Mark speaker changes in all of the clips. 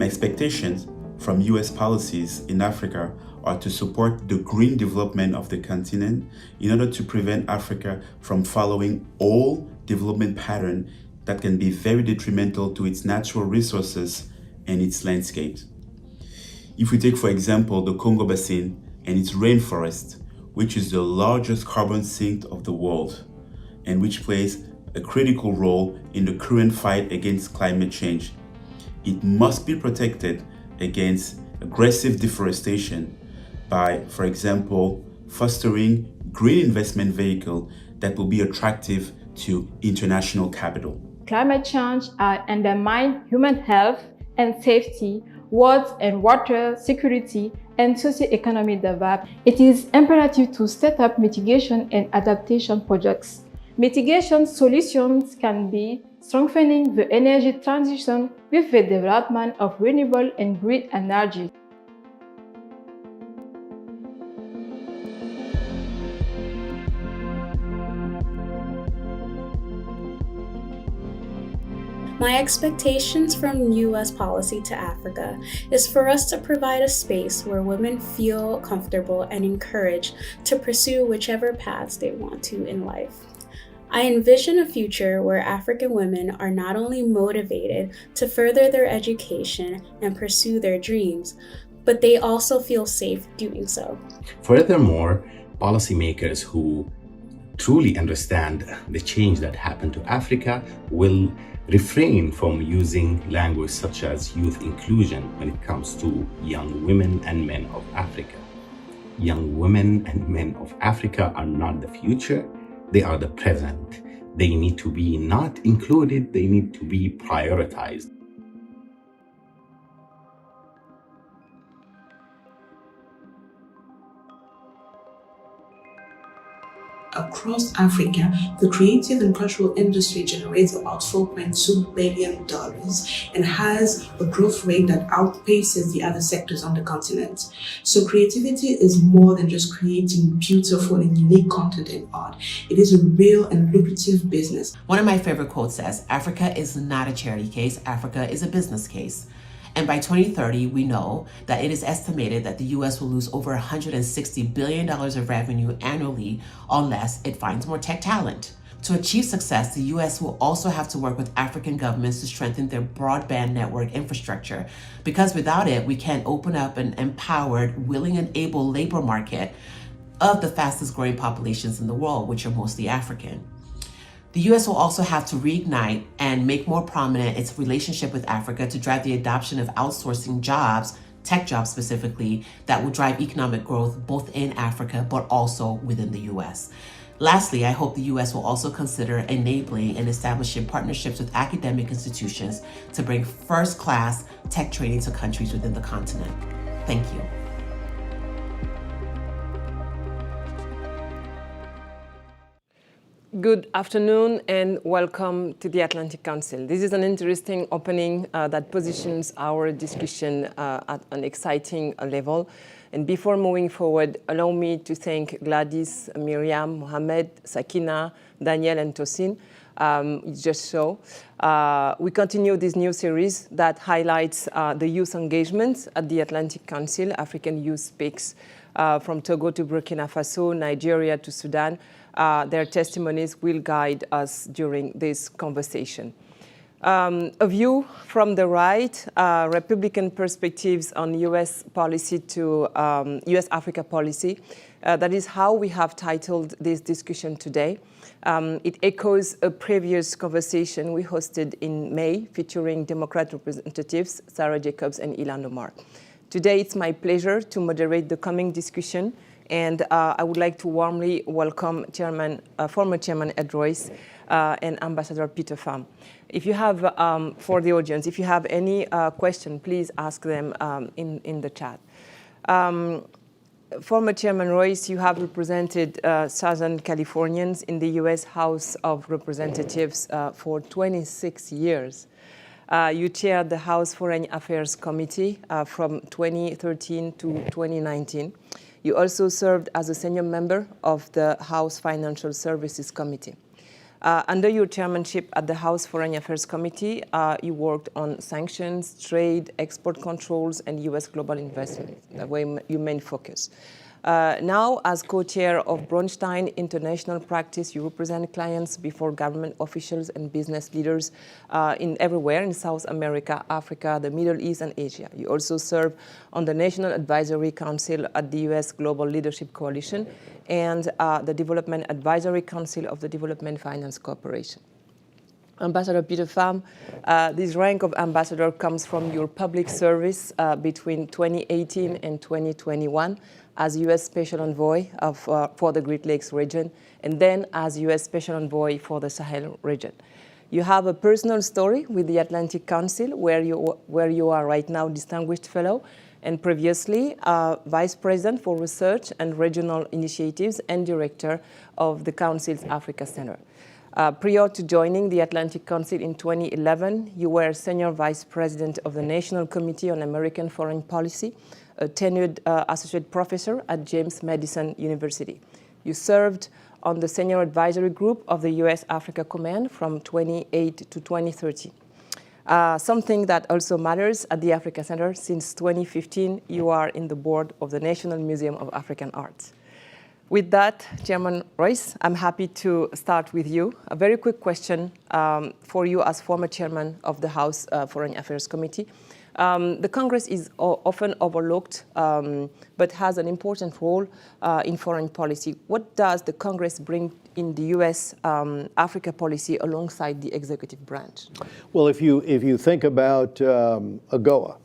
Speaker 1: My expectations from US policies in Africa are to support the green development of the continent in order to prevent Africa from following old development patterns that can be very detrimental to its natural resources and its landscapes. If we take, for example, the Congo Basin and its rainforest, which is the largest carbon sink of the world and which plays a critical role in the current fight against climate change, it must be protected against aggressive deforestation by, for example, fostering green investment vehicles that will be attractive to international capital.
Speaker 2: Climate change undermines human health and safety, water and water security, and socio-economic development. It is imperative to set up mitigation and adaptation projects. Mitigation solutions can be strengthening the energy transition with the development of renewable and green energy.
Speaker 3: My expectations from U.S. policy to Africa is for us to provide a space where women feel comfortable and encouraged to pursue whichever paths they want to in life. I envision a future where African women are not only motivated to further their education and pursue their dreams, but they also feel safe doing so.
Speaker 4: Furthermore, policymakers who truly understand the change that happened to Africa will refrain from using language such as youth inclusion when it comes to young women and men of Africa. Young women and men of Africa are not the future, they are the present. They need to be not included, they need to be prioritized.
Speaker 5: Across Africa, the creative and cultural industry generates about $4.2 billion and has a growth rate that outpaces the other sectors on the continent. So creativity is more than just creating beautiful and unique content and art. It is a real and lucrative business.
Speaker 6: One of my favorite quotes says, "Africa is not a charity case, Africa is a business case." And by 2030, we know that it is estimated that the US will lose over $160 billion of revenue annually unless it finds more tech talent. To achieve success, the US will also have to work with African governments to strengthen their broadband network infrastructure, because without it, we can't open up an empowered, willing and able labor market of the fastest growing populations in the world, which are mostly African. The US will also have to reignite and make more prominent its relationship with Africa to drive the adoption of outsourcing jobs, tech jobs specifically, that will drive economic growth both in Africa but also within the US. Lastly, I hope the US will also consider enabling and establishing partnerships with academic institutions to bring first-class tech training to countries within the continent. Thank you.
Speaker 7: Good afternoon and welcome to the Atlantic Council. This is an interesting opening that positions our discussion at an exciting level. And before moving forward, allow me to thank Gladys, Miriam, Mohamed, Sakina, Daniel, and Tosin. Just so. We continue this new series that highlights the youth engagement at the Atlantic Council. African Youth Speaks from Togo to Burkina Faso, Nigeria to Sudan. Their testimonies will guide us during this conversation. A view from the right, Republican perspectives on U.S. policy to U.S.-Africa policy. That is how we have titled this discussion today. It echoes a previous conversation we hosted in May featuring Democrat representatives Sarah Jacobs and Ilhan Omar. Today, it's my pleasure to moderate the coming discussion, and I would like to warmly welcome former Chairman Ed Royce and Ambassador Peter Pham. If you have, for the audience, if you have any question, please ask them in the chat. Former Chairman Royce, you have represented Southern Californians in the U.S. House of Representatives for 26 years. You chaired the House Foreign Affairs Committee from 2013 to 2019. You also served as a senior member of the House Financial Services Committee. Under your chairmanship at the House Foreign Affairs Committee, you worked on sanctions, trade, export controls, and U.S. global investment, the way your main focus. Now, as co-chair of Bronstein International Practice, you represent clients before government officials and business leaders everywhere in South America, Africa, the Middle East, and Asia. You also serve on the National Advisory Council at the U.S. Global Leadership Coalition and the Development Advisory Council of the Development Finance Corporation. Ambassador Peter Pham, this rank of ambassador comes from your public service between 2018 and 2021 as U.S. Special Envoy for the Great Lakes region, and then as U.S. Special Envoy for the Sahel region. You have a personal story with the Atlantic Council, where you are right now Distinguished Fellow, and previously Vice President for Research and Regional Initiatives and Director of the Council's Africa Center. Prior to joining the Atlantic Council in 2011, you were Senior Vice President of the National Committee on American Foreign Policy, a tenured associate professor at James Madison University. You served on the Senior Advisory Group of the U.S. Africa Command from 2008 to 2013. Something that also matters at the Africa Center, since 2015, you are in the board of the National Museum of African Arts. With that, Chairman Royce, I'm happy to start with you. A very quick question for you as former chairman of the House Foreign Affairs Committee. The Congress is often overlooked, but has an important role in foreign policy. What does the Congress bring in the U.S. Africa policy alongside the executive branch?
Speaker 8: Well, if you think about AGOA,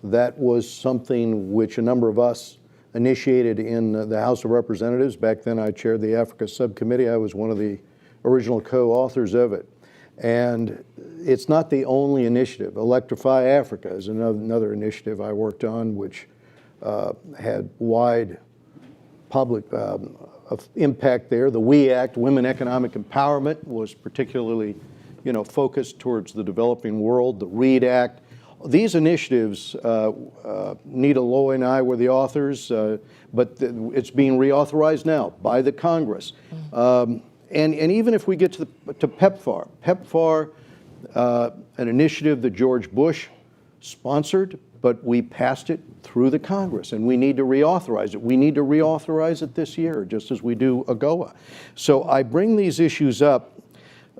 Speaker 8: that was something which a number of us initiated in the House of Representatives. Back then I chaired the Africa Subcommittee. I was one of the original co-authors of it. And it's not the only initiative. Electrify Africa is another initiative I worked on, which had wide public impact there. The WE Act, Women Economic Empowerment, was particularly, focused towards the developing world. The READ Act. These initiatives, Nita Loy and I were the authors, but it's being reauthorized now by the Congress. And even if we get to PEPFAR, an initiative that George Bush sponsored, but we passed it through the Congress, and we need to reauthorize it. We need to reauthorize it this year, just as we do AGOA. So I bring these issues up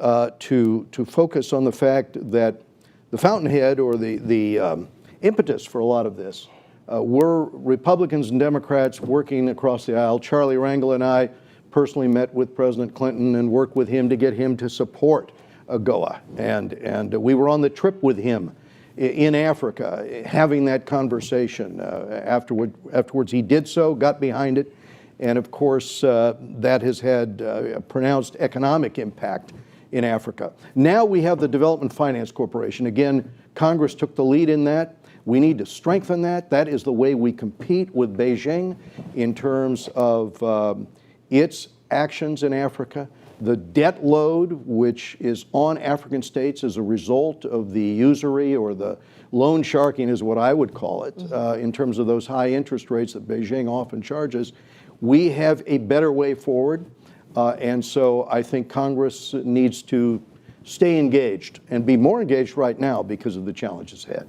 Speaker 8: to focus on the fact that the fountainhead, or the impetus for a lot of this, were Republicans and Democrats working across the aisle. Charlie Rangel and I personally met with President Clinton and worked with him to get him to support AGOA. And we were on the trip with him in Africa, having that conversation. Afterwards, he did so, got behind it, and of course, that has had a pronounced economic impact in Africa. Now we have the Development Finance Corporation. Again, Congress took the lead in that. We need to strengthen that. That is the way we compete with Beijing in terms of its actions in Africa. The debt load, which is on African states as a result of the usury, or the loan sharking is what I would call it, in terms of those high interest rates that Beijing often charges. We have a better way forward. And so I think Congress needs to stay engaged and be more engaged right now because of the challenges ahead.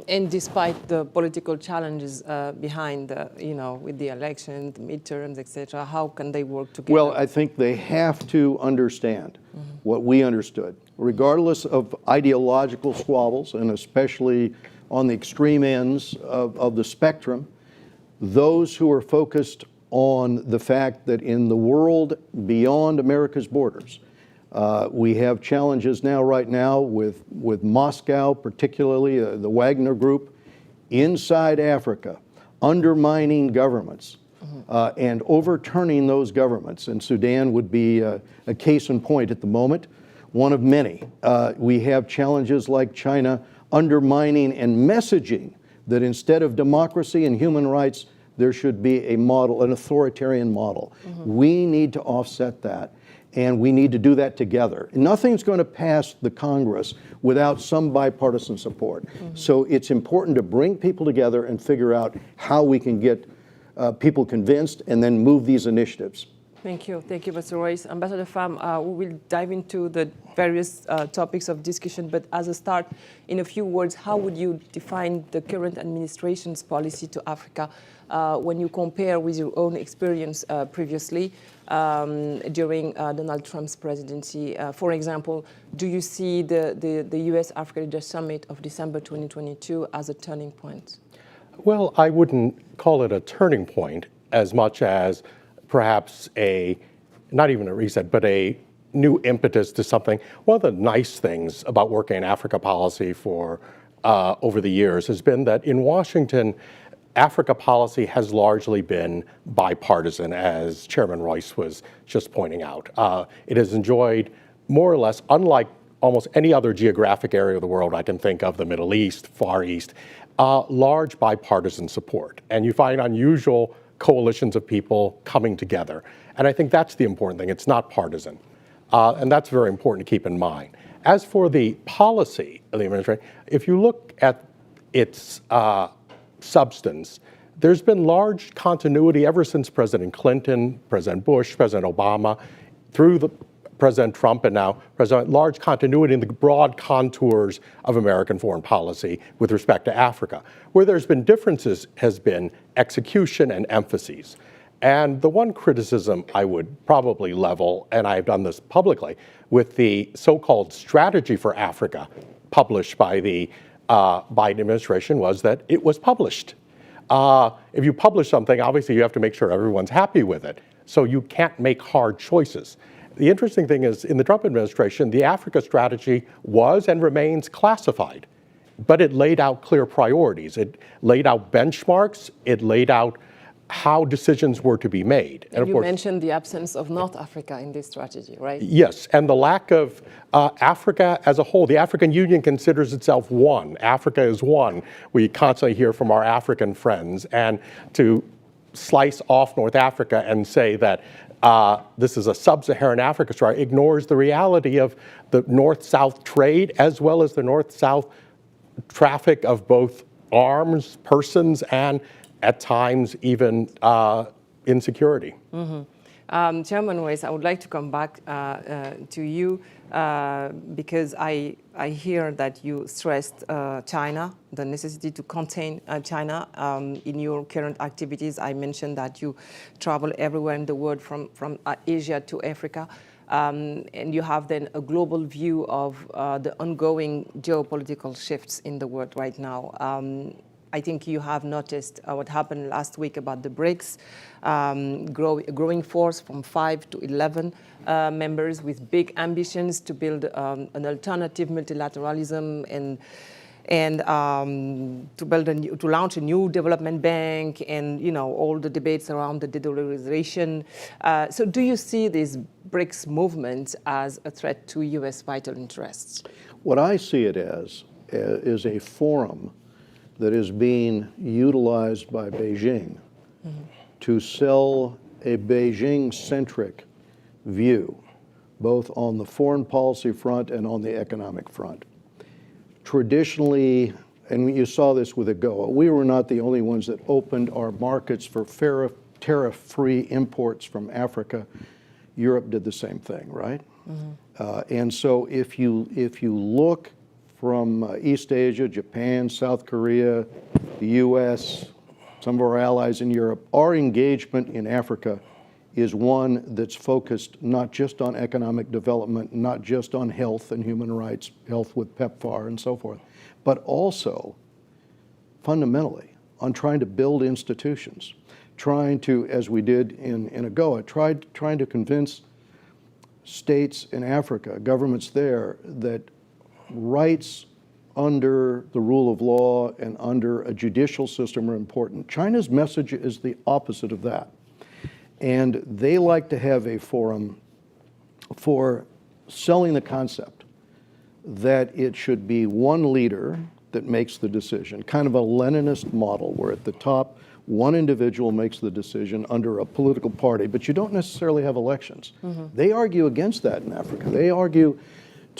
Speaker 7: And despite the political challenges behind, with the elections, the midterms, etc., how can they work together?
Speaker 8: Well, I think they have to understand what we understood, regardless of ideological squabbles, and especially on the extreme ends of the spectrum. Those who are focused on the fact that in the world beyond America's borders, we have challenges right now with Moscow, particularly the Wagner Group, inside Africa, undermining governments and overturning those governments. And Sudan would be a case in point at the moment, one of many. We have challenges like China undermining and messaging that instead of democracy and human rights, there should be a model, an authoritarian model. We need to offset that, and we need to do that together. Nothing's going to pass the Congress without some bipartisan support. So it's important to bring people together and figure out how we can get people convinced and then move these initiatives.
Speaker 7: Thank you, Mr. Royce. Ambassador Pham, we will dive into the various topics of discussion, but as a start, in a few words, how would you define the current administration's policy to Africa when you compare with your own experience previously during Donald Trump's presidency? For example, do you see the US-Africa Leaders Summit of December 2022 as a turning point?
Speaker 9: Well, I wouldn't call it a turning point as much as perhaps not even a reset, but a new impetus to something. One of the nice things about working in Africa policy for over the years has been that in Washington, Africa policy has largely been bipartisan, as Chairman Royce was just pointing out. It has enjoyed more or less, unlike almost any other geographic area of the world I can think of, the Middle East, Far East, large bipartisan support. And you find unusual coalitions of people coming together. And I think that's the important thing. It's not partisan. And that's very important to keep in mind. As for the policy of the administration, if you look at its substance, there's been large continuity ever since President Clinton, President Bush, President Obama, through President Trump, and now large continuity in the broad contours of American foreign policy with respect to Africa. Where there's been differences has been execution and emphases. And the one criticism I would probably level, and I've done this publicly, with the so-called strategy for Africa published by the Biden administration was that it was published. If you publish something, obviously you have to make sure everyone's happy with it. So you can't make hard choices. The interesting thing is, in the Trump administration, the Africa strategy was and remains classified, but it laid out clear priorities. It laid out benchmarks. It laid out how decisions were to be made.
Speaker 7: And you mentioned the absence of North Africa in this strategy, right?
Speaker 9: Yes, and the lack of Africa as a whole. The African Union considers itself one. Africa is one. We constantly hear from our African friends. And to slice off North Africa and say that this is a sub-Saharan Africa story ignores the reality of the North-South trade as well as the North-South traffic of both arms, persons, and at times even insecurity.
Speaker 7: Mm-hmm. Chairman Royce, I would like to come back to you because I hear that you stressed China, the necessity to contain China in your current activities. I mentioned that you travel everywhere in the world from Asia to Africa. And you have then a global view of the ongoing geopolitical shifts in the world right now. I think you have noticed what happened last week about the BRICS, growing force from 5 to 11 members with big ambitions to build an alternative multilateralism and to launch a new development bank, and all the debates around the de-dollarization. So do you see this BRICS movement as a threat to U.S. vital interests?
Speaker 8: What I see it as is a forum that is being utilized by Beijing to sell a Beijing-centric view, both on the foreign policy front and on the economic front. Traditionally, and you saw this with AGOA, we were not the only ones that opened our markets for tariff-free imports from Africa. Europe did the same thing, right? And so if you look from East Asia, Japan, South Korea, the US, some of our allies in Europe, our engagement in Africa is one that's focused not just on economic development, not just on health and human rights, health with PEPFAR and so forth, but also fundamentally on trying to build institutions, trying to, as we did in AGOA, trying to convince states in Africa, governments there, that rights under the rule of law and under a judicial system are important. China's message is the opposite of that. And they like to have a forum for selling the concept that it should be one leader that makes the decision, kind of a Leninist model where at the top, one individual makes the decision under a political party, but you don't necessarily have elections. They argue against that in Africa. They argue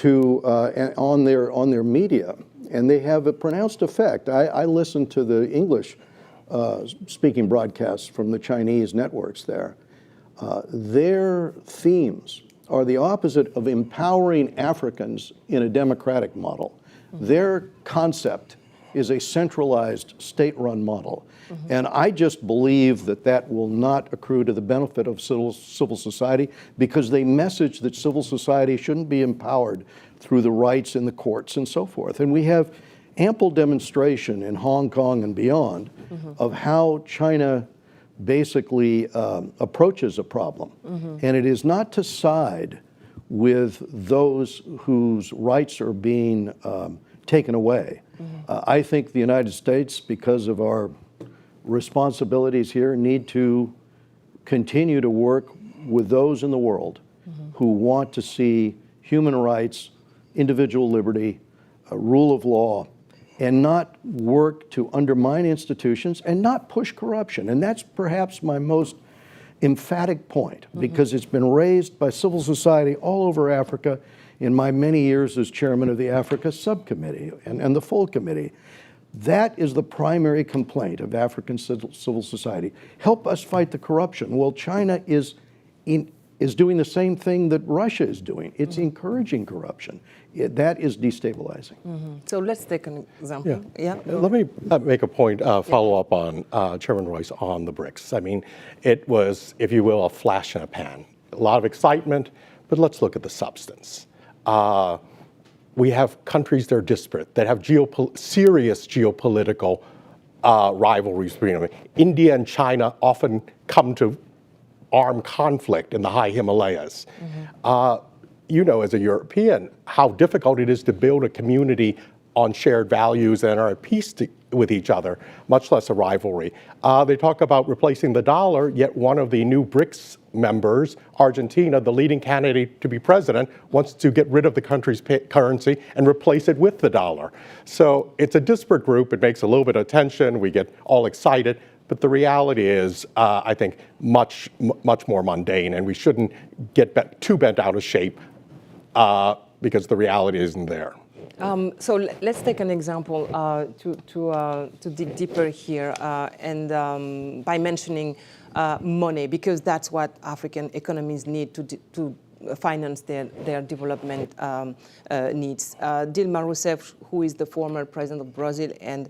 Speaker 8: on their media, and they have a pronounced effect. I listen to the English speaking broadcasts from the Chinese networks there. their themes are the opposite of empowering Africans in a democratic model. Their concept is a centralized state-run model. And I just believe that that will not accrue to the benefit of civil society, because they message that civil society shouldn't be empowered through the rights in the courts and so forth. And we have ample demonstration in Hong Kong and beyond of how China basically approaches a problem. And it is not to side with those whose rights are being taken away. I think the United States, because of our responsibilities here, need to continue to work with those in the world who want to see human rights, individual liberty, rule of law, and not work to undermine institutions and not push corruption. And that's perhaps my most emphatic point, because it's been raised by civil society all over Africa in my many years as chairman of the Africa Subcommittee and the full committee. That is the primary complaint of African civil society. Help us fight the corruption. Well, China is doing the same thing that Russia is doing. It's encouraging corruption. That is destabilizing.
Speaker 7: So let's take an example.
Speaker 9: Let me make a point, follow up on Chairman Royce on the BRICS. I mean, it was, if you will, a flash in a pan. A lot of excitement, but let's look at the substance. We have countries that are disparate, that have serious geopolitical rivalries between them. India and China often come to armed conflict in the high Himalayas. You know, as a European, how difficult it is to build a community on shared values and are at peace with each other, much less a rivalry. They talk about replacing the dollar, yet one of the new BRICS members, Argentina, the leading candidate to be president, wants to get rid of the country's currency and replace it with the dollar. So it's a disparate group. It makes a little bit of tension. We get all excited. But the reality is, I think, much more mundane, and we shouldn't get too bent out of shape because the reality isn't there.
Speaker 7: So let's take an example to dig deeper here, and by mentioning money, because that's what African economies need to finance their development needs. Dilma Rousseff, who is the former president of Brazil and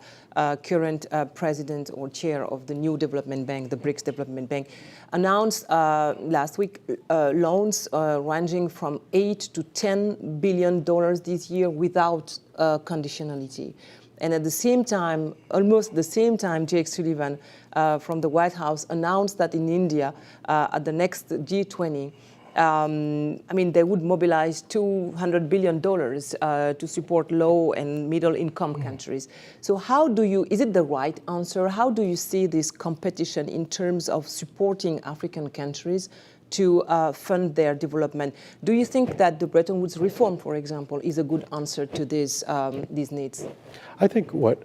Speaker 7: current president or chair of the new development bank, the BRICS Development Bank, announced last week loans ranging from $8 to $10 billion this year without conditionality. And at the same time, almost the same time, Jake Sullivan from the White House announced that in India, at the next G20, I mean, they would mobilize $200 billion to support low and middle income countries. So how do you, is it the right answer? How do you see this competition in terms of supporting African countries to fund their development? Do you think that the Bretton Woods reform, for example, is a good answer to these needs?
Speaker 9: I think what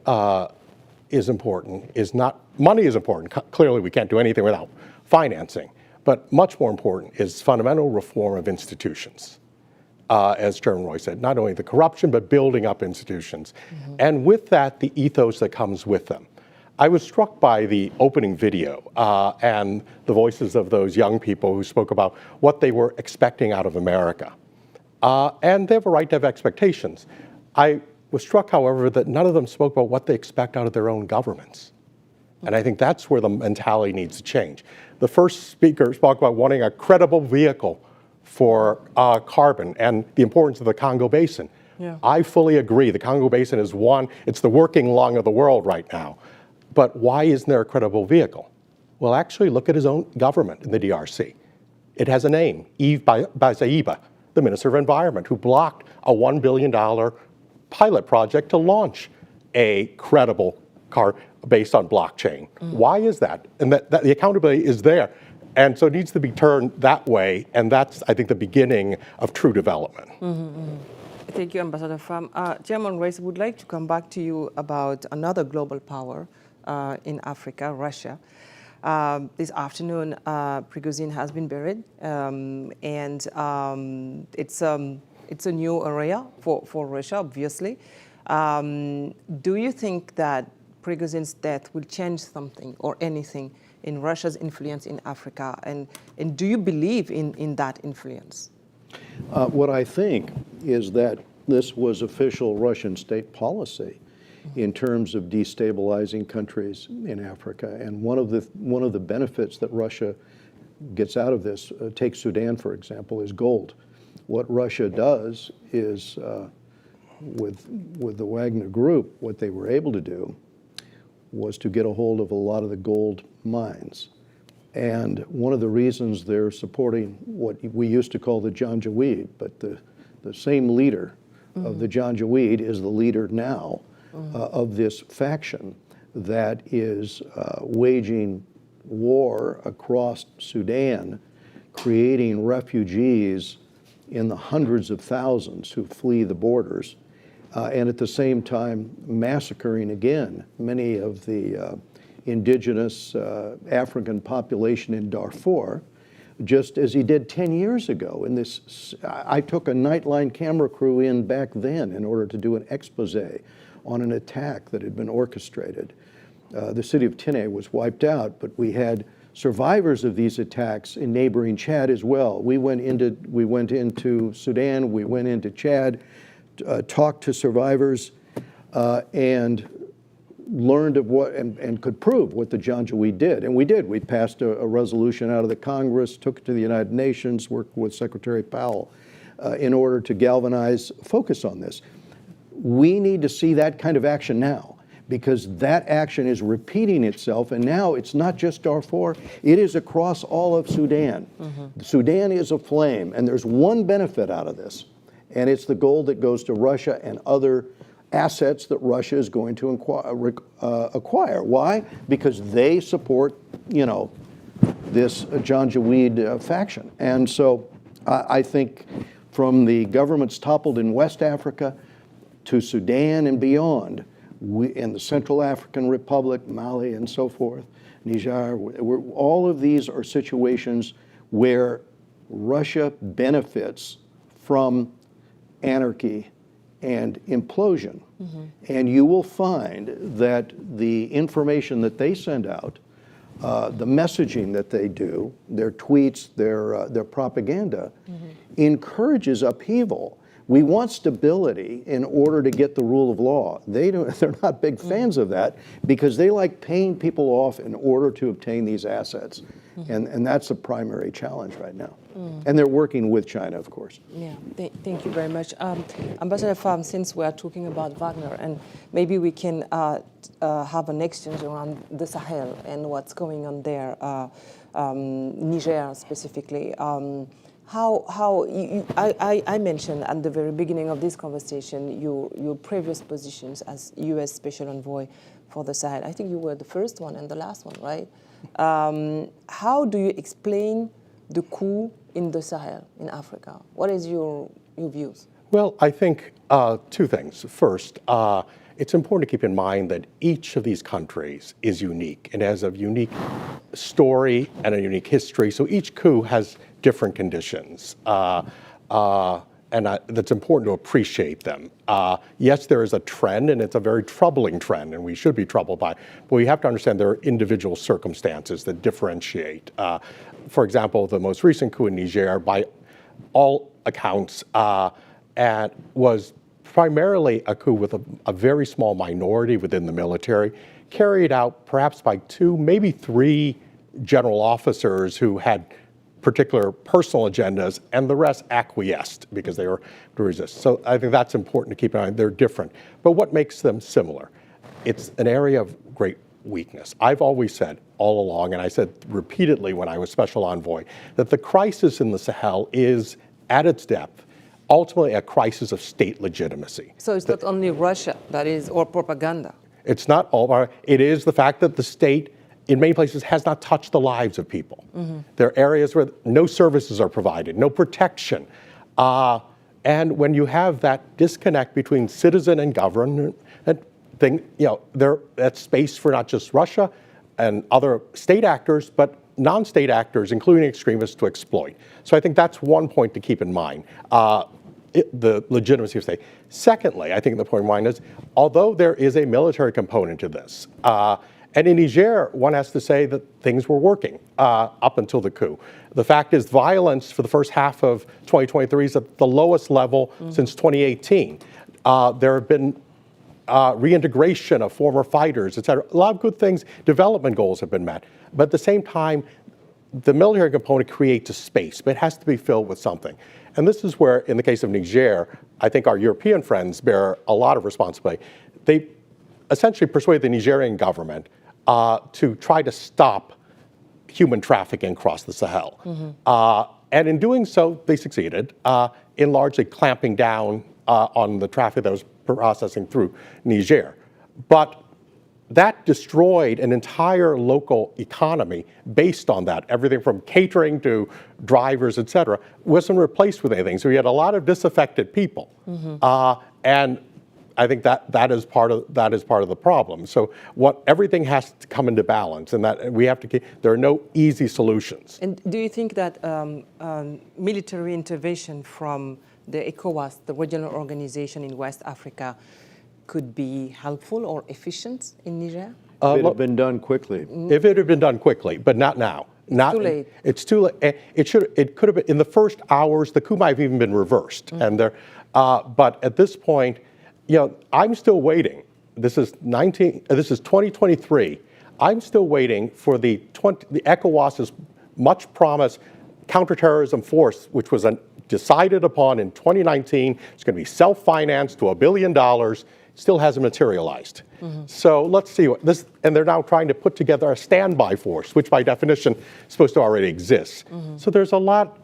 Speaker 9: is important is not, money is important. Clearly, we can't do anything without financing. But much more important is fundamental reform of institutions. As Chairman Roy said, not only the corruption, but building up institutions. And with that, the ethos that comes with them. I was struck by the opening video and the voices of those young people who spoke about what they were expecting out of America. And they have a right to have expectations. I was struck, however, that none of them spoke about what they expect out of their own governments. And I think that's where the mentality needs to change. The first speaker spoke about wanting a credible vehicle for carbon and the importance of the Congo Basin. Yeah. I fully agree. The Congo Basin is one, it's the working lung of the world right now. But why isn't there a credible vehicle? Well, actually, look at his own government in the DRC. It has a name, Yves Bazaiba, the Minister of Environment, who blocked a $1 billion pilot project to launch a credible car based on blockchain. Why is that? And that the accountability is there. And so it needs to be turned that way. And that's, I think, the beginning of true development.
Speaker 7: Thank you, Ambassador Pham. Chairman Royce, would like to come back to you about another global power in Africa, Russia. This afternoon, Prigozhin has been buried. It's a new area for Russia, obviously. Do you think that Prigozhin's death will change something or anything in Russia's influence in Africa? And do you believe in that influence?
Speaker 8: What I think is that this was official Russian state policy in terms of destabilizing countries in Africa. And one of the benefits that Russia gets out of this, take Sudan for example, is gold. What Russia does is, with the Wagner Group, what they were able to do was to get a hold of a lot of the gold mines. And one of the reasons they're supporting what we used to call the Janjaweed, but the same leader of the Janjaweed is the leader now of this faction that is waging war across Sudan, creating refugees in the hundreds of thousands who flee the borders, and at the same time massacring again many of the indigenous African population in Darfur, just as he did 10 years ago. In this, I took a Nightline camera crew in back then in order to do an expose on an attack that had been orchestrated. The city of Tinea was wiped out, but we had survivors of these attacks in neighboring Chad as well. We went into Sudan, we went into Chad, talked to survivors, and learned of what, and could prove what the Janjaweed did. And we did. We passed a resolution out of the Congress, took it to the United Nations, worked with Secretary Powell in order to galvanize focus on this. We need to see that kind of action now, because that action is repeating itself, and now it's not just Darfur, it is across all of Sudan. Sudan is aflame, and there's one benefit out of this, and it's the gold that goes to Russia and other assets that Russia is going to acquire. Why? Because they support, this Janjaweed faction. And so I think from the governments toppled in West Africa to Sudan and beyond, in the Central African Republic, Mali and so forth, Niger, all of these are situations where Russia benefits from anarchy and implosion. And you will find that the information that they send out, the messaging that they do, their tweets, their propaganda, encourages upheaval. We want stability in order to get the rule of law. They're not big fans of that, because they like paying people off in order to obtain these assets. And that's a primary challenge right now. And they're working with China, of course.
Speaker 7: Yeah, thank you very much. Ambassador Pham, since we are talking about Wagner, and maybe we can have an exchange around the Sahel and what's going on there, Niger specifically. I mentioned at the very beginning of this conversation your previous positions as U.S. Special Envoy for the Sahel. I think you were the first one and the last one, right? How do you explain the coup in the Sahel, in Africa? What is your views?
Speaker 9: Well, I think two things. First, it's important to keep in mind that each of these countries is unique and has a unique story and a unique history. So each coup has different conditions. And that's important to appreciate them. Yes, there is a trend, and it's a very troubling trend, and we should be troubled by it. But we have to understand there are individual circumstances that differentiate. For example, the most recent coup in Niger, by all accounts, and was primarily a coup with a very small minority within the military, carried out perhaps by 2, maybe 3 general officers who had particular personal agendas, and the rest acquiesced because they were to resist. So I think that's important to keep in mind. They're different. But what makes them similar? It's an area of great weakness. I've always said all along, and I said repeatedly when I was Special Envoy, that the crisis in the Sahel is, at its depth, ultimately a crisis of state legitimacy.
Speaker 7: So it's not only Russia that is, or propaganda?
Speaker 9: It's not all, it is the fact that the state in many places has not touched the lives of people. There are areas where no services are provided, no protection. And when you have that disconnect between citizen and government, that's space for not just Russia and other state actors, but non-state actors, including extremists, to exploit. So I think that's one point to keep in mind. the legitimacy of state. Secondly, I think the point of mine is, although there is a military component to this, and in Niger, one has to say that things were working up until the coup. The fact is, violence for the first half of 2023 is at the lowest level since 2018. There have been reintegration of former fighters, et cetera. A lot of good things, development goals have been met. But at the same time, the military component creates a space, but it has to be filled with something. And this is where, in the case of Niger, I think our European friends bear a lot of responsibility. They essentially persuaded the Nigerian government to try to stop human trafficking across the Sahel. And in doing so, they succeeded in largely clamping down on the traffic that was processing through Niger. But that destroyed an entire local economy based on that. Everything from catering to drivers, et cetera, wasn't replaced with anything. So we had a lot of disaffected people. And I think that is part of the problem. So everything has to come into balance, and that we have to there are no easy solutions.
Speaker 7: And do you think that military intervention from the ECOWAS, the regional organization in West Africa, could be helpful or efficient in Niger?
Speaker 8: If it had been done quickly.
Speaker 9: If it had been done quickly, but not now.
Speaker 7: It's too late.
Speaker 9: It's too late. It could have been in the first hours. The coup might have even been reversed. And but at this point, I'm still waiting. This is 2023. I'm still waiting for the ECOWAS's much promised counterterrorism force, which was decided upon in 2019. It's going to be self-financed to $1 billion. Still hasn't materialized. So let's see what this, and they're now trying to put together a standby force, which by definition is supposed to already exist. So there's a lot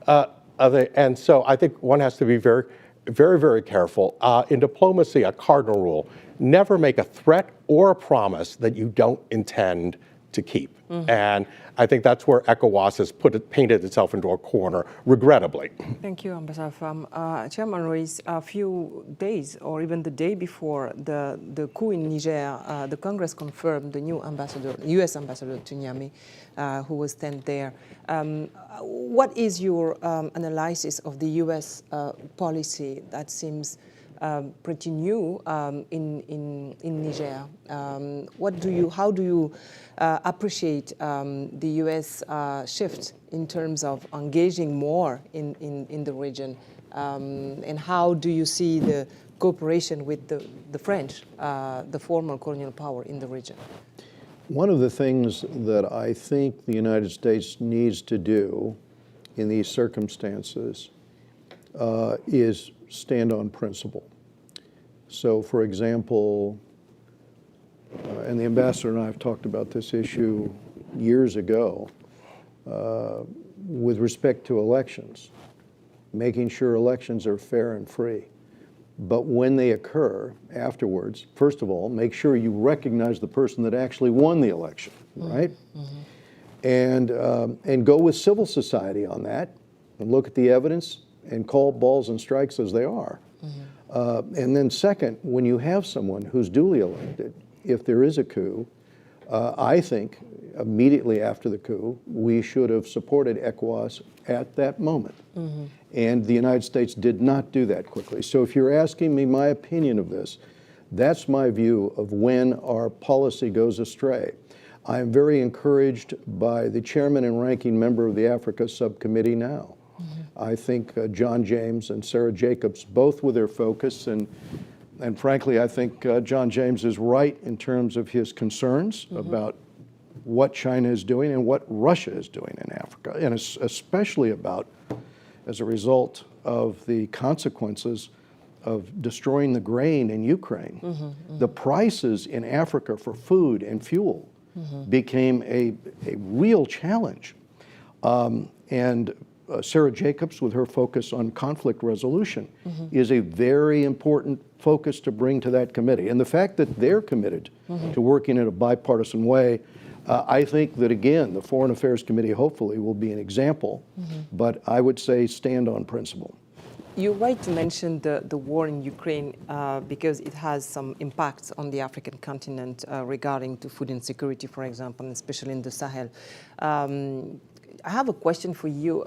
Speaker 9: of it, and so I think one has to be very, very, very careful. In diplomacy, a cardinal rule: never make a threat or a promise that you don't intend to keep. And I think that's where ECOWAS has painted itself into a corner, regrettably.
Speaker 7: Thank you, Ambassador Pham. Chairman Ruiz, a few days or even the day before the coup in Niger, the Congress confirmed the new ambassador, U.S. ambassador to Niamey, who was sent there. What is your analysis of the U.S. policy that seems pretty new in Niger? How do you appreciate the U.S. shift in terms of engaging more in the region? And how do you see the cooperation with the French, the former colonial power in the region?
Speaker 8: One of the things that I think the United States needs to do in these circumstances is stand on principle. So, for example, and the ambassador and I have talked about this issue years ago, with respect to elections, making sure elections are fair and free. But when they occur afterwards, first of all, make sure you recognize the person that actually won the election, right? And go with civil society on that, and look at the evidence and call balls and strikes as they are. And then second, when you have someone who's duly elected, if there is a coup, I think immediately after the coup, we should have supported ECOWAS at that moment. And the United States did not do that quickly. So if you're asking me my opinion of this, that's my view of when our policy goes astray. I am very encouraged by the chairman and ranking member of the Africa Subcommittee now. I think John James and Sarah Jacobs, both with their focus, and frankly, I think John James is right in terms of his concerns about what China is doing and what Russia is doing in Africa, and especially about, as a result of the consequences of destroying the grain in Ukraine. The prices in Africa for food and fuel became a real challenge. And Sarah Jacobs, with her focus on conflict resolution, is a very important focus to bring to that committee. And the fact that they're committed to working in a bipartisan way, I think that, again, the Foreign Affairs Committee hopefully will be an example, but I would say stand on principle.
Speaker 7: You're right to mention the war in Ukraine because it has some impacts on the African continent regarding to food insecurity, for example, and especially in the Sahel. I have a question for you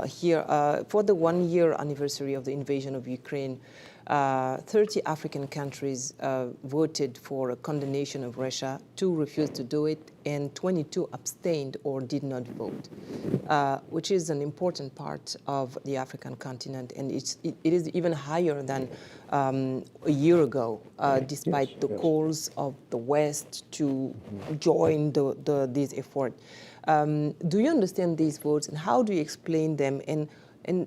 Speaker 7: here. For the 1-year anniversary of the invasion of Ukraine, 30 African countries voted for a condemnation of Russia, 2 refused to do it, and 22 abstained or did not vote, which is an important part of the African continent, and it is even higher than a year ago, despite the calls of the West to join this effort. Do you understand these votes, and how do you explain them, and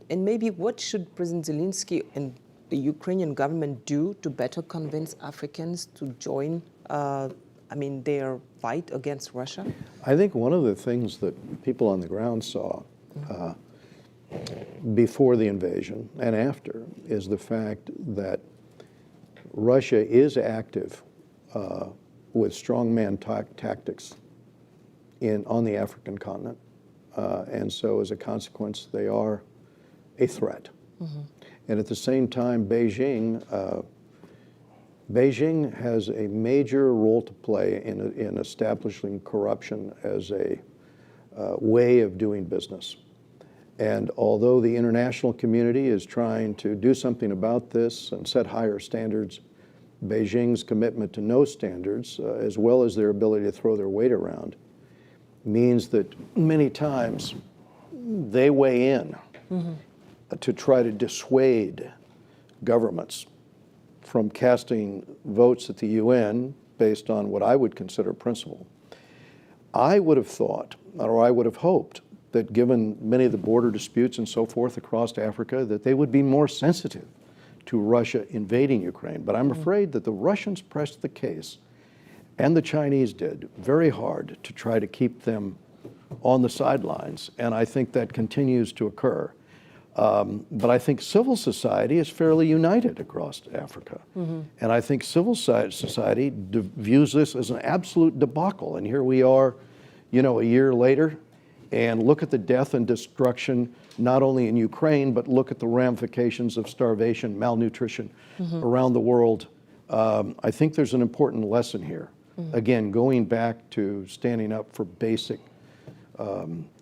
Speaker 7: maybe what should President Zelensky and the Ukrainian government do to better convince Africans to join their fight against Russia?
Speaker 8: I think one of the things that people on the ground saw before the invasion and after is the fact that Russia is active with strongman tactics on the African continent. And so as a consequence, they are a threat. Mm-hmm. And at the same time, Beijing has a major role to play in establishing corruption as a way of doing business. And although the international community is trying to do something about this and set higher standards, Beijing's commitment to no standards, as well as their ability to throw their weight around, means that many times they weigh in to try to dissuade governments from casting votes at the UN based on what I would consider principle. I would have thought, or I would have hoped, that given many of the border disputes and so forth across Africa, that they would be more sensitive to Russia invading Ukraine. But I'm afraid that the Russians pressed the case, and the Chinese did, very hard to try to keep them on the sidelines, and I think that continues to occur. But I think civil society is fairly united across Africa. Mm-hmm. And I think civil society views this as an absolute debacle. And here we are, a year later, and look at the death and destruction, not only in Ukraine, but look at the ramifications of starvation, malnutrition around the world. I think there's an important lesson here. Mm-hmm. Again, going back to standing up for basic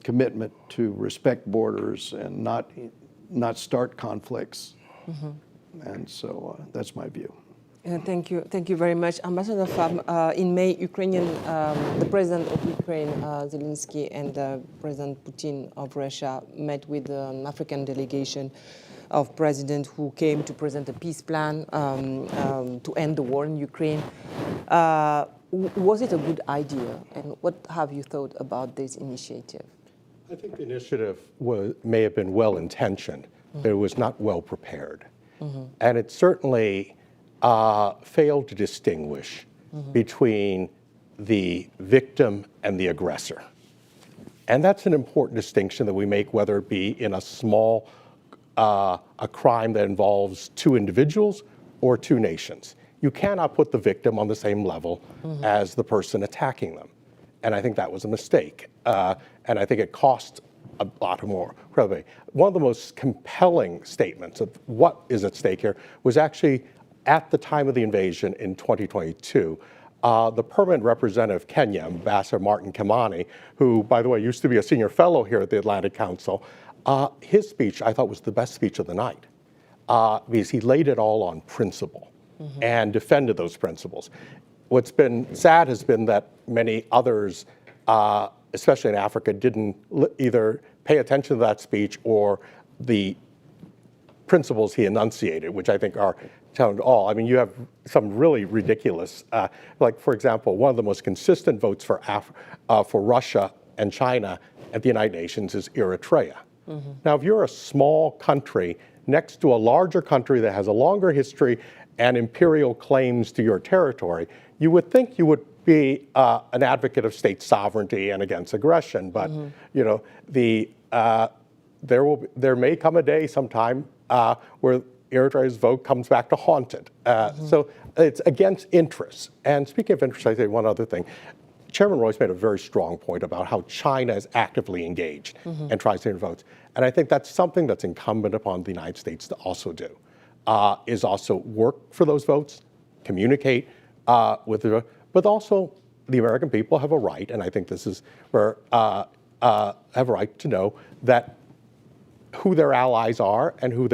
Speaker 8: commitment to respect borders and not start conflicts. Mm-hmm. And so that's my view.
Speaker 7: Thank you very much. Ambassador Pham, in May, the president of Ukraine, Zelensky, and President Putin of Russia met with an African delegation of presidents who came to present a peace plan to end the war in Ukraine. Was it a good idea, and what have you thought about this initiative?
Speaker 9: I think the initiative may have been well-intentioned, but it was not well prepared. Mm-hmm. And it certainly failed to distinguish between the victim and the aggressor. And that's an important distinction that we make, whether it be in a small, a crime that involves 2 individuals or 2 nations. You cannot put the victim on the same level as the person attacking them. And I think that was a mistake. And I think it cost a lot more credibility. One of the most compelling statements of what is at stake here was actually at the time of the invasion in 2022, the permanent representative of Kenya, Ambassador Martin Kimani, who, by the way, used to be a senior fellow here at the Atlantic Council, his speech, I thought, was the best speech of the night because he laid it all on principle and defended those principles. What's been sad has been that many others, especially in Africa, didn't either pay attention to that speech or the principles he enunciated, which I think are town all. I mean, you have some really ridiculous, like for example, one of the most consistent votes for Russia and China at the United Nations is Eritrea. Mm-hmm. Now, if you're a small country next to a larger country that has a longer history and imperial claims to your territory, you would think you would be an advocate of state sovereignty and against aggression. But there may come a day sometime where Eritrea's vote comes back to haunt it. So it's against interests. And speaking of interests, I say one other thing. Chairman Royce made a very strong point about how China is actively engaged and tries to votes. And I think that's something that's incumbent upon the United States to also do, is also work for those votes, communicate with the, but also the American people have a right, and I think this is where have a right to know that who their allies are and who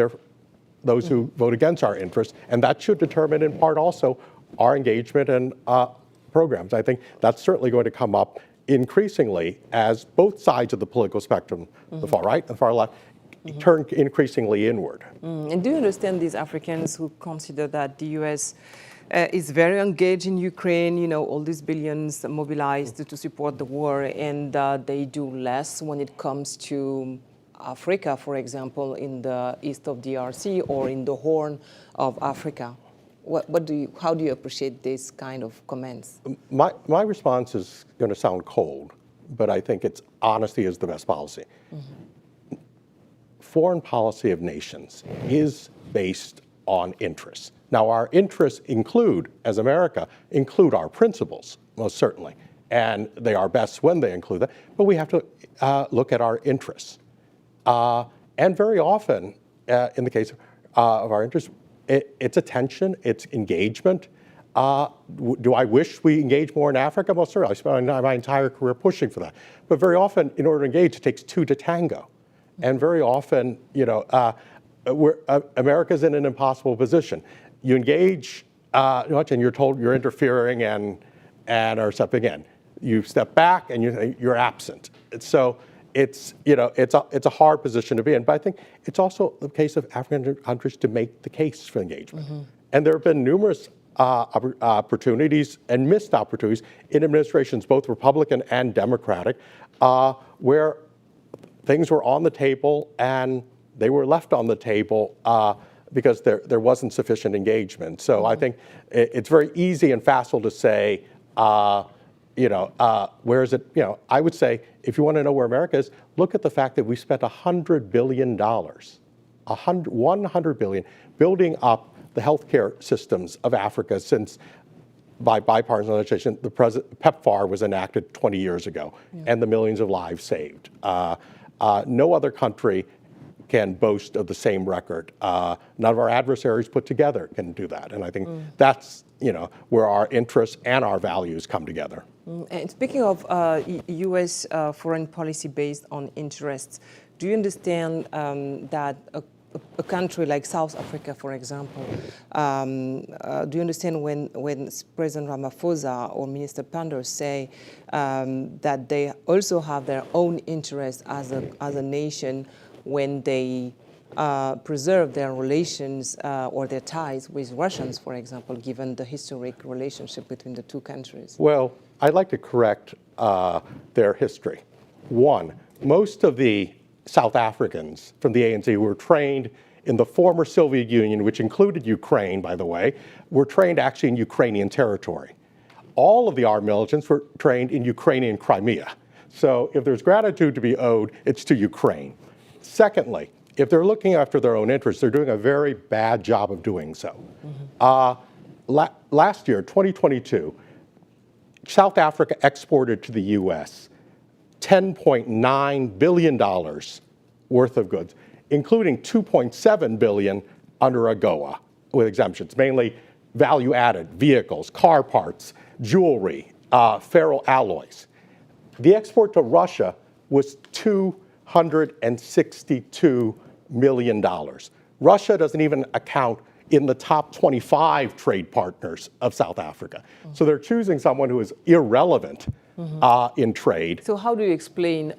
Speaker 9: those who vote against our interests, and that should determine in part also our engagement and programs. I think that's certainly going to come up increasingly as both sides of the political spectrum, the far right and the far left, turn increasingly inward.
Speaker 7: And do you understand these Africans who consider that the US is very engaged in Ukraine, you know, all these billions mobilized to support the war, and they do less when it comes to Africa, for example, in the east of DRC or in the Horn of Africa? How do you appreciate this kind of comments?
Speaker 9: My response is going to sound cold, but I think it's honesty is the best policy. Foreign policy of nations is based on interests. Now, our interests include, as America, include our principles, most certainly, and they are best when they include that, but we have to look at our interests. And very often, in the case of our interests, it's attention, it's engagement. Do I wish we engage more in Africa? Well, certainly. I spent my entire career pushing for that. But very often, in order to engage, it takes two to tango. And very often, you know, America's in an impossible position. You engage much, and you're told you're interfering and are stepping in. You step back, and you're absent. So it's, you know, it's a hard position to be in. But I think it's also the case of African countries to make the case for engagement. And there have been numerous opportunities and missed opportunities in administrations, both Republican and Democratic, where things were on the table and they were left on the table because there wasn't sufficient engagement. So I think it's very easy and facile to say, you know, where is it? You know, I would say, if you want to know where America is, look at the fact that we spent $100 billion, $100 billion, building up the healthcare systems of Africa since, by bipartisan legislation, the PEPFAR was enacted 20 years ago, and the millions of lives saved. No other country can boast of the same record. None of our adversaries put together can do that. And I think that's, you know, where our interests and our values come together.
Speaker 7: And speaking of U.S. Foreign policy based on interests, do you understand that a country like South Africa, for example, do you understand when President Ramaphosa or Minister Pandor say that they also have their own interests as a nation when they preserve their relations or their ties with Russians, for example, given the historic relationship between the two countries?
Speaker 9: Well, I'd like to correct their history. One, most of the South Africans from the ANC who were trained in the former Soviet Union, which included Ukraine, by the way, were trained actually in Ukrainian territory. All of the armed militants were trained in Ukrainian Crimea. So if there's gratitude to be owed, it's to Ukraine. Secondly, if they're looking after their own interests, they're doing a very bad job of doing so. Last year, 2022, South Africa exported to the U.S. $10.9 billion worth of goods, including $2.7 billion under AGOA with exemptions, mainly value-added vehicles, car parts, jewelry, ferroalloys. The export to Russia was $262 million. Russia doesn't even account in the top 25 trade partners of South Africa. So they're choosing someone who is irrelevant in trade.
Speaker 7: So how do you explain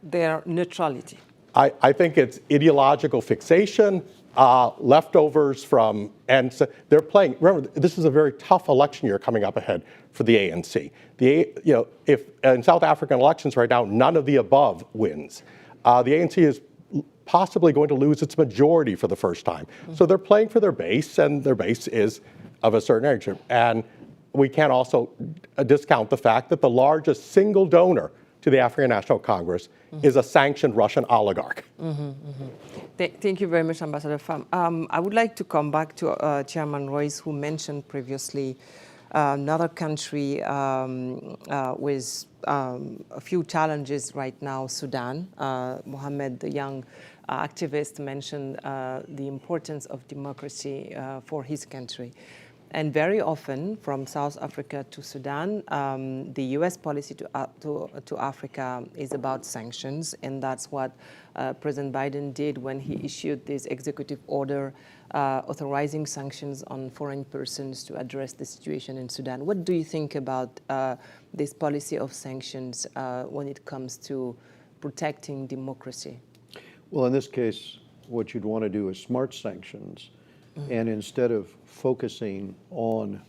Speaker 7: their neutrality?
Speaker 9: I think it's ideological fixation, leftovers from, and so they're playing. Remember, this is a very tough election year coming up ahead for the ANC. If in South African elections right now, none of the above wins. The ANC is possibly going to lose its majority for the first time. So they're playing for their base, and their base is of a certain age. And we can't also discount the fact that the largest single donor to the African National Congress is a sanctioned Russian oligarch.
Speaker 7: Thank you very much, Ambassador Pham. I would like to come back to Chairman Royce, who mentioned previously another country with a few challenges right now, Sudan. Mohammed, the young activist, mentioned the importance of democracy for his country. And very often, from South Africa to Sudan, the U.S. policy to Africa is about sanctions, and that's what President Biden did when he issued this executive order authorizing sanctions on foreign persons to address the situation in Sudan. What do you think about this policy of sanctions when it comes to protecting democracy?
Speaker 8: Well, in this case, what you'd want to do is smart sanctions. And instead of focusing on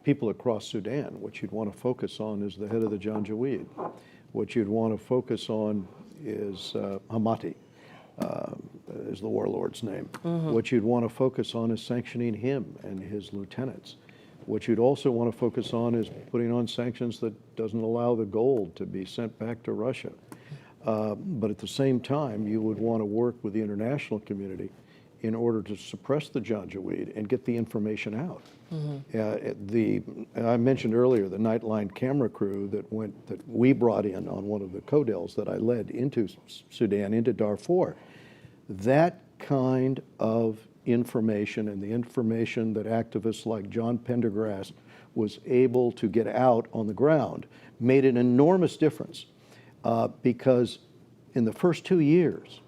Speaker 8: people across Sudan, what you'd want to focus on is the head of the Janjaweed. What you'd want to focus on is Hamati, is the warlord's name. What you'd want to focus on is sanctioning him and his lieutenants. What you'd also want to focus on is putting on sanctions that doesn't allow the gold to be sent back to Russia. But at the same time, you would want to work with the international community in order to suppress the Janjaweed and get the information out. I mentioned earlier the Nightline camera crew that we brought in on one of the CODELs that I led into Sudan, into Darfur. That kind of information and the information that activists like John Pendergrass was able to get out on the ground made an enormous difference because in the first 2 years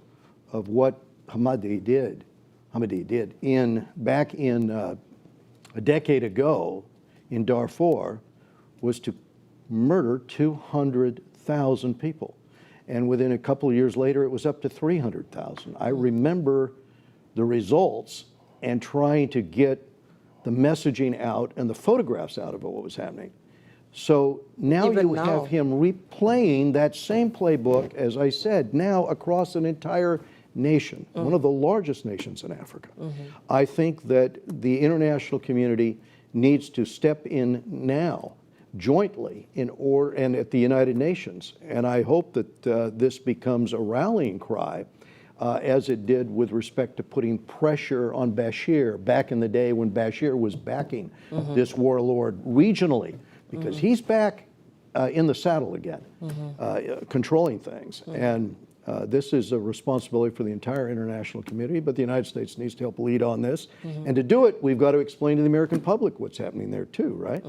Speaker 8: of what Hamadi did back in a decade ago in Darfur was to murder 200,000 people. And within a couple of years later, it was up to 300,000. I remember the results and trying to get the messaging out and the photographs out of what was happening. So now you have him replaying that same playbook, as I said, now across an entire nation, one of the largest nations in Africa. I think that the international community needs to step in now jointly and at the United Nations. And I hope that this becomes a rallying cry as it did with respect to putting pressure on Bashir back in the day when Bashir was backing this warlord regionally, because he's back in the saddle again, controlling things. And this is a responsibility for the entire international community, but the United States needs to help lead on this. And to do it, we've got to explain to the American public what's happening there too, right?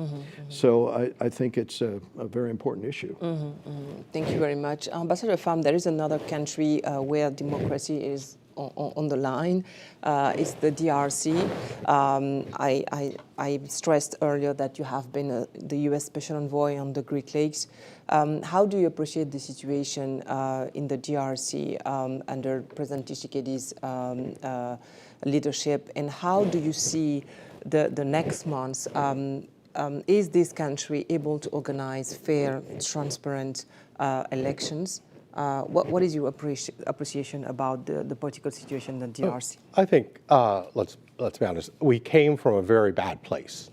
Speaker 8: So I think it's a very important issue.
Speaker 7: Thank you very much. Ambassador Pham, there is another country where democracy is on the line. It's the DRC. I stressed earlier that you have been the U.S. Special Envoy on the Great Lakes. How do you appreciate the situation in the DRC under President Tshisekedi's leadership, and how do you see the next months? Is this country able to organize fair, transparent elections? What is your appreciation about the political situation in the DRC?
Speaker 9: I think, let's be honest, we came from a very bad place.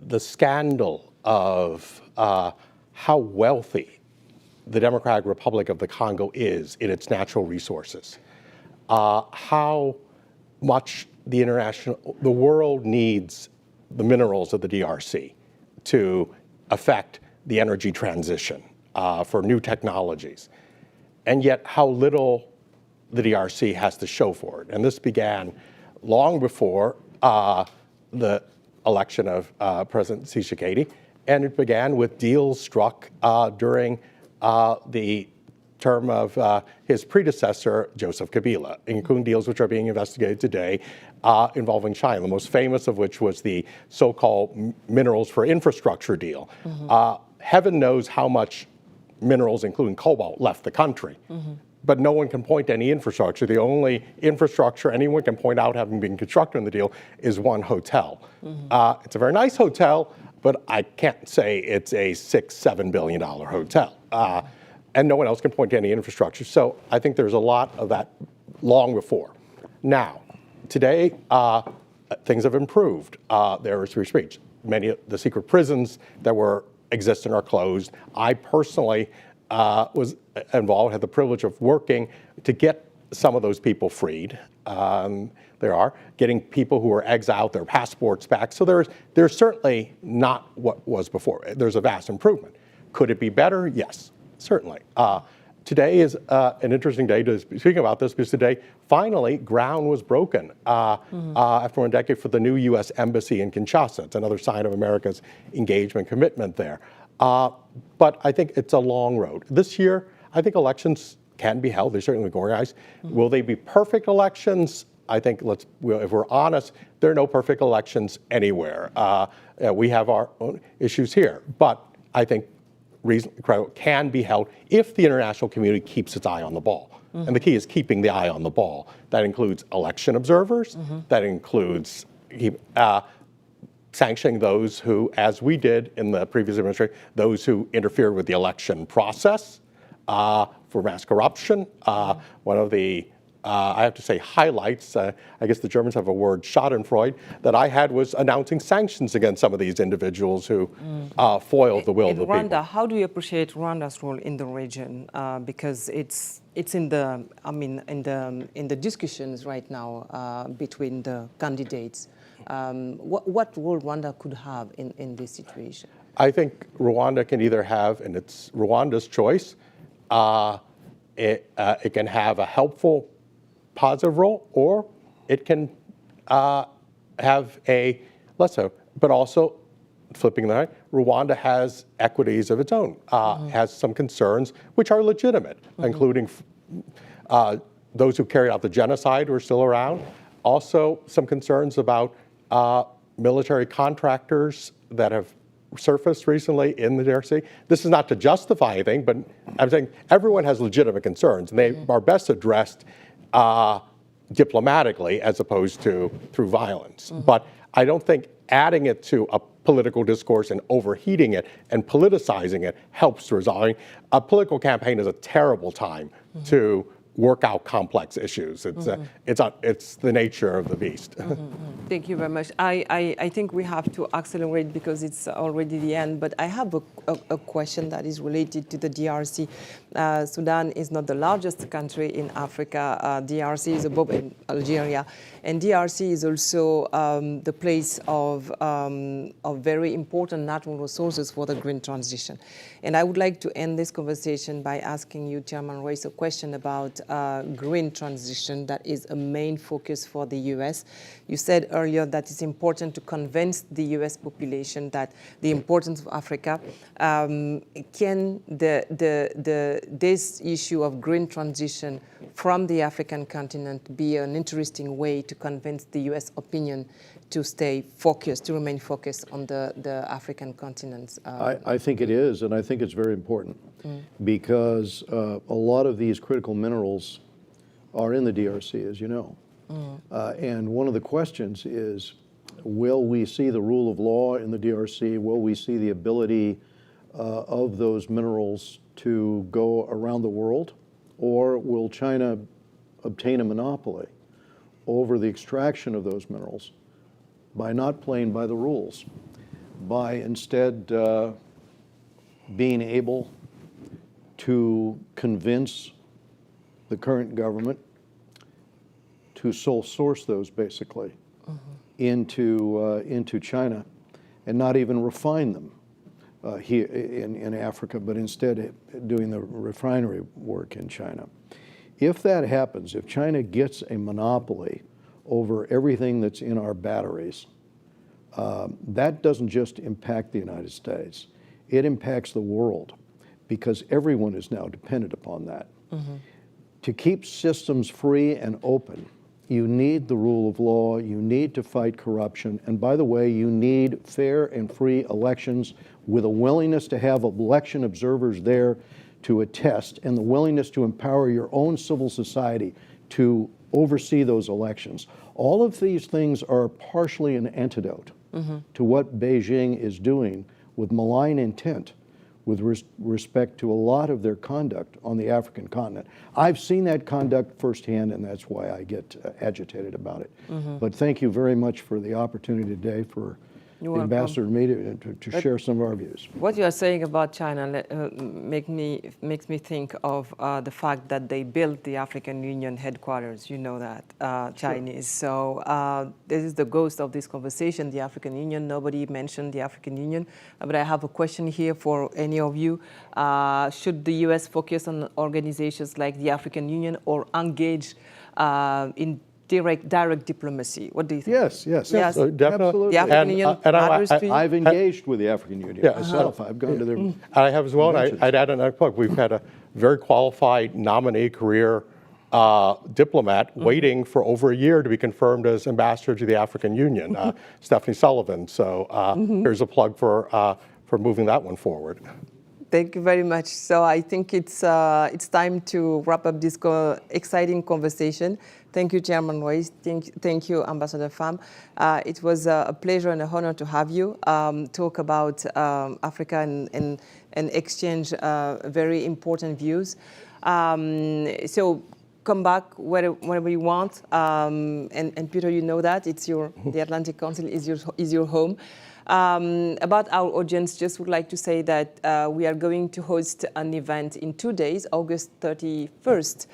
Speaker 9: The scandal of how wealthy the Democratic Republic of the Congo is in its natural resources, how much the world needs the minerals of the DRC to affect the energy transition for new technologies, and yet how little the DRC has to show for it. And this began long before the election of President Tshisekedi, and it began with deals struck during the term of his predecessor, Joseph Kabila, including deals which are being investigated today involving China, the most famous of which was the so-called minerals for infrastructure deal. Heaven knows how much minerals, including cobalt, left the country. But no one can point to any infrastructure. The only infrastructure anyone can point out having been constructed in the deal is one hotel. It's a very nice hotel, but I can't say it's a $6-7 billion hotel. And no one else can point to any infrastructure. So I think there's a lot of that long before. Now, today, things have improved. There is free speech. Many of the secret prisons that exist and are closed. I personally was involved, had the privilege of working to get some of those people freed. There are getting people who are exiled, their passports back. So there's certainly not what was before. There's a vast improvement. Could it be better? Yes, certainly. Today is an interesting day to speak about this because today, finally, ground was broken after 1 decade for the new U.S. Embassy in Kinshasa. It's another sign of America's engagement commitment there. But I think it's a long road. This year, I think elections can be held. They're certainly organized. Will they be perfect elections? I think, if we're honest, there are no perfect elections anywhere. We have our own issues here. But I think can be held if the international community keeps its eye on the ball. And the key is keeping the eye on the ball. That includes election observers. That includes sanctioning those who, as we did in the previous administration, those who interfered with the election process for mass corruption. One of the I have to say highlights, I guess the Germans have a word, Schadenfreude, that I had was announcing sanctions against some of these individuals who foiled the will of the people.
Speaker 7: Rwanda, how do you appreciate Rwanda's role in the region? Because it's in the, in the discussions right now between the candidates. What role Rwanda could have in this situation?
Speaker 9: I think Rwanda can either have, and it's Rwanda's choice, it can have a helpful, positive role, or it can have a less so. But also, flipping that, Rwanda has equities of its own, has some concerns which are legitimate, including those who carried out the genocide who are still around. Also, some concerns about military contractors that have surfaced recently in the DRC. This is not to justify anything, but I'm saying everyone has legitimate concerns, and they are best addressed diplomatically as opposed to through violence. But I don't think adding it to a political discourse and overheating it and politicizing it helps resolving. A political campaign is a terrible time to work out complex issues. It's the nature of the beast.
Speaker 7: Thank you very much. I think we have to accelerate because it's already the end, but I have a question that is related to the DRC. Sudan is not the largest country in Africa. DRC is above Algeria, and DRC is also the place of very important natural resources for the green transition. And I would like to end this conversation by asking you, Chairman Royce, a question about green transition that is a main focus for the U.S. You said earlier that it's important to convince the U.S. population that the importance of Africa. Can this issue of green transition from the African continent be an interesting way to convince the U.S. opinion to stay focused, to remain focused on the African continent?
Speaker 8: I think it is, and I think it's very important because a lot of these critical minerals are in the DRC, as you know. And one of the questions is, will we see the rule of law in the DRC? Will we see the ability of those minerals to go around the world? Or will China obtain a monopoly over the extraction of those minerals by not playing by the rules, by instead being able to convince the current government to sole source those basically into China and not even refine them here in Africa, but instead doing the refinery work in China. If that happens, if China gets a monopoly over everything that's in our batteries, that doesn't just impact the United States, it impacts the world because everyone is now dependent upon that. To keep systems free and open, you need the rule of law, you need to fight corruption, and by the way, you need fair and free elections with a willingness to have election observers there to attest and the willingness to empower your own civil society to oversee those elections. All of these things are partially an antidote to what Beijing is doing with malign intent with respect to a lot of their conduct on the African continent. I've seen that conduct firsthand, and that's why I get agitated about it. But thank you very much for the opportunity today for the
Speaker 7: welcome.
Speaker 8: ambassador and me to share some of our views.
Speaker 7: What you are saying about China makes me think of the fact that they built the African Union headquarters. You know that, Chinese. So this is the ghost of this conversation, the African Union. Nobody mentioned the African Union. But I have a question here for any of you. Should the U.S. focus on organizations like the African Union or engage in direct diplomacy? What do you think?
Speaker 8: Yes.
Speaker 7: Yes.
Speaker 8: Absolutely.
Speaker 7: The African Union matters to you?
Speaker 8: I've engaged with the African Union myself. I've gone to their
Speaker 9: I have as well, and
Speaker 8: conventions.
Speaker 9: I'd add another plug. We've had a very qualified nominee career diplomat waiting for over a year to be confirmed as ambassador to the African Union, Stephanie Sullivan. So here's a plug for moving that one forward.
Speaker 7: Thank you very much. So I think it's time to wrap up this exciting conversation. Thank you, Chairman Royce. Thank you, Ambassador Pham. It was a pleasure and an honor to have you talk about Africa and exchange very important views. So come back whenever you want. And Peter, you know that the Atlantic Council is your home. About our audience, just would like to say that we are going to host an event in 2 days, August 31st,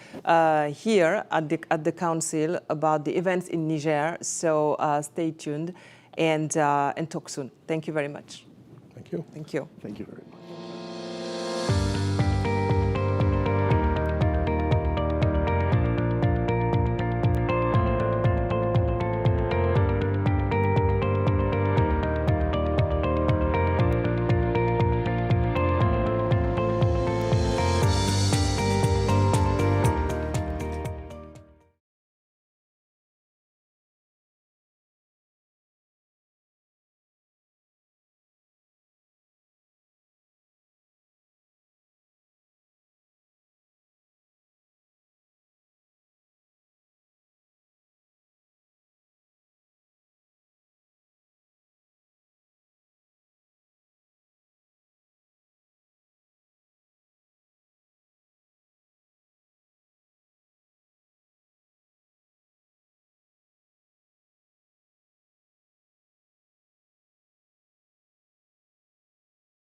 Speaker 7: here at the Council about the events in Niger. So stay tuned and talk soon. Thank you very much.
Speaker 9: Thank you.
Speaker 7: Thank you.
Speaker 8: Thank you very much.